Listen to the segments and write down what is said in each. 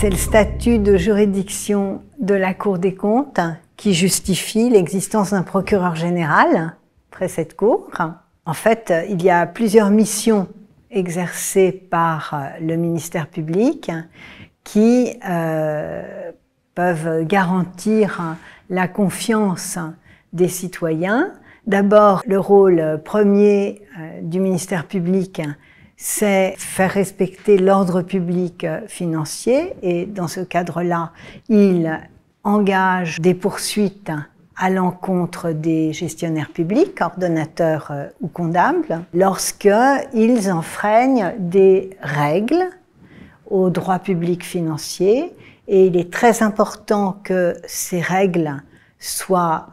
C'est le statut de juridiction de la Cour des comptes qui justifie l'existence d'un procureur général près cette Cour. En fait, il y a plusieurs missions exercées par le ministère public qui peuvent garantir la confiance des citoyens. D'abord, le rôle premier du ministère public, c'est faire respecter l'ordre public financier, et dans ce cadre-là, il engage des poursuites à l'encontre des gestionnaires publics, ordonnateurs ou comptables, lorsqu'ils enfreignent des règles au droit public financier, et il est très important que ces règles soient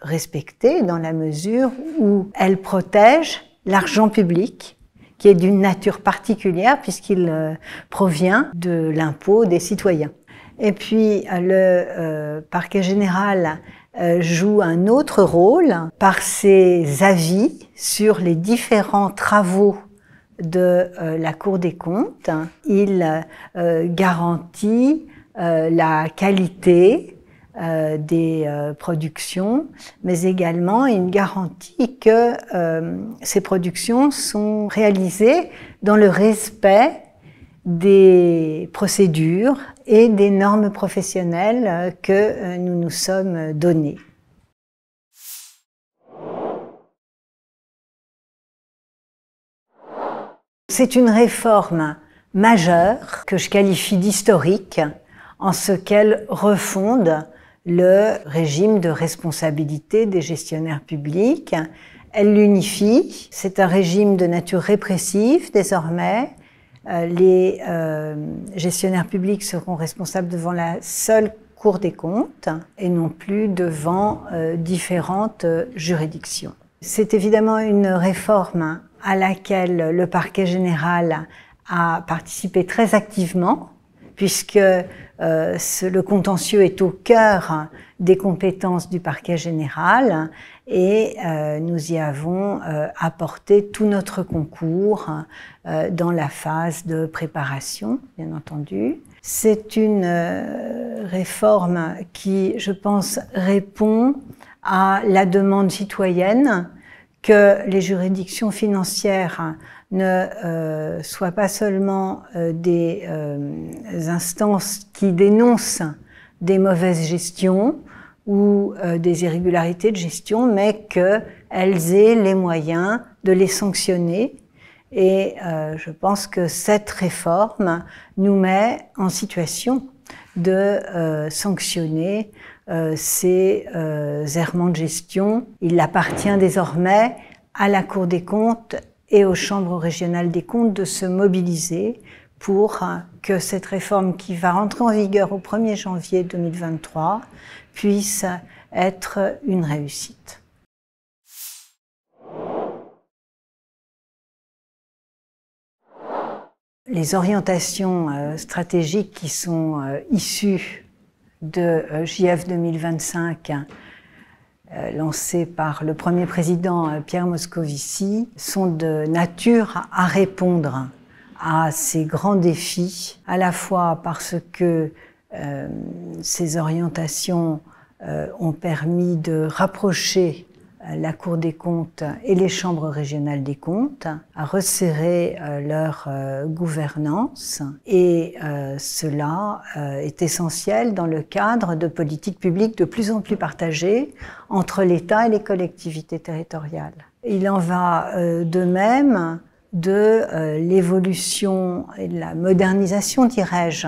respectées dans la mesure où elles protègent l'argent public, qui est d'une nature particulière puisqu'il provient de l'impôt des citoyens. Et puis le parquet général joue un autre rôle par ses avis sur les différents travaux de la Cour des comptes. Il garantit la qualité des productions, mais également il garantit que ces productions sont réalisées dans le respect des procédures et des normes professionnelles que nous nous sommes données. C'est une réforme majeure que je qualifie d'historique en ce qu'elle refonde le régime de responsabilité des gestionnaires publics. Elle l'unifie. C'est un régime de nature répressive désormais. Les gestionnaires publics seront responsables devant la seule Cour des comptes et non plus devant différentes juridictions. C'est évidemment une réforme à laquelle le parquet général a participé très activement, puisque le contentieux est au cœur des compétences du parquet général, et nous y avons apporté tout notre concours dans la phase de préparation, bien entendu. C'est une réforme qui, je pense, répond à la demande citoyenne que les juridictions financières ne soient pas seulement des instances qui dénoncent des mauvaises gestions ou des irrégularités de gestion, mais qu'elles aient les moyens de les sanctionner. Et je pense que cette réforme nous met en situation de sanctionner ces errements de gestion. Il appartient désormais à la Cour des comptes et aux chambres régionales des comptes de se mobiliser pour que cette réforme qui va rentrer en vigueur au 1er janvier 2023 puisse être une réussite. Les orientations stratégiques qui sont issues de JF 2025 lancé par le premier président Pierre Moscovici, sont de nature à répondre à ces grands défis, à la fois parce que ces orientations ont permis de rapprocher la Cour des comptes et les chambres régionales des comptes, à resserrer leur gouvernance, et cela est essentiel dans le cadre de politiques publiques de plus en plus partagées entre l'État et les collectivités territoriales. Il en va de même de l'évolution et de la modernisation, dirais-je,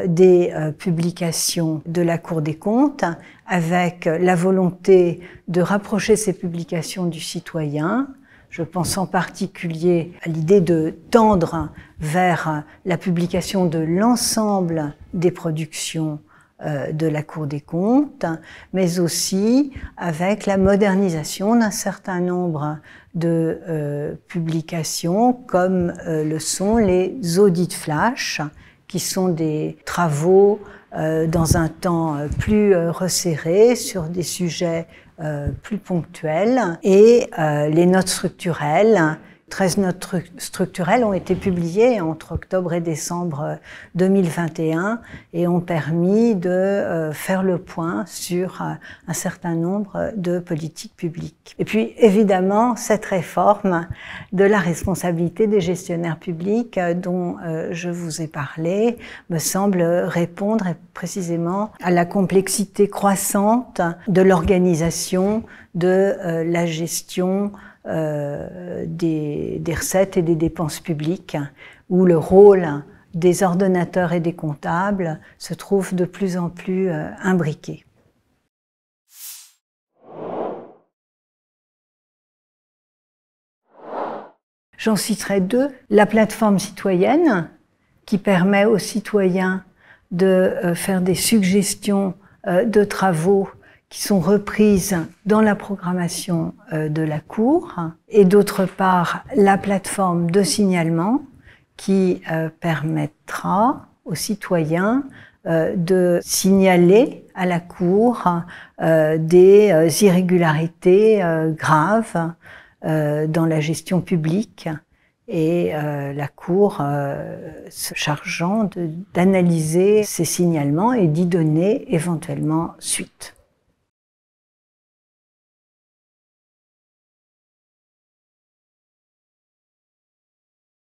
des publications de la Cour des comptes, avec la volonté de rapprocher ces publications du citoyen. Je pense en particulier à l'idée de tendre vers la publication de l'ensemble des productions de la Cour des comptes, mais aussi avec la modernisation d'un certain nombre de publications, comme le sont les audits flash, qui sont des travaux dans un temps plus resserré sur des sujets plus ponctuels, et les notes structurelles 13 notes structurelles ont été publiées entre octobre et décembre 2021 et ont permis de faire le point sur un certain nombre de politiques publiques. Et puis évidemment, cette réforme de la responsabilité des gestionnaires publics dont je vous ai parlé me semble répondre précisément à la complexité croissante de l'organisation de la gestion des recettes et des dépenses publiques, où le rôle des ordonnateurs et des comptables se trouve de plus en plus imbriqué. J'en citerai deux. La plateforme citoyenne, qui permet aux citoyens de faire des suggestions de travaux qui sont reprises dans la programmation de la Cour, et d'autre part la plateforme de signalement qui permettra aux citoyens de signaler à la Cour des irrégularités graves dans la gestion publique, et la Cour se chargeant d'analyser ces signalements et d'y donner éventuellement suite.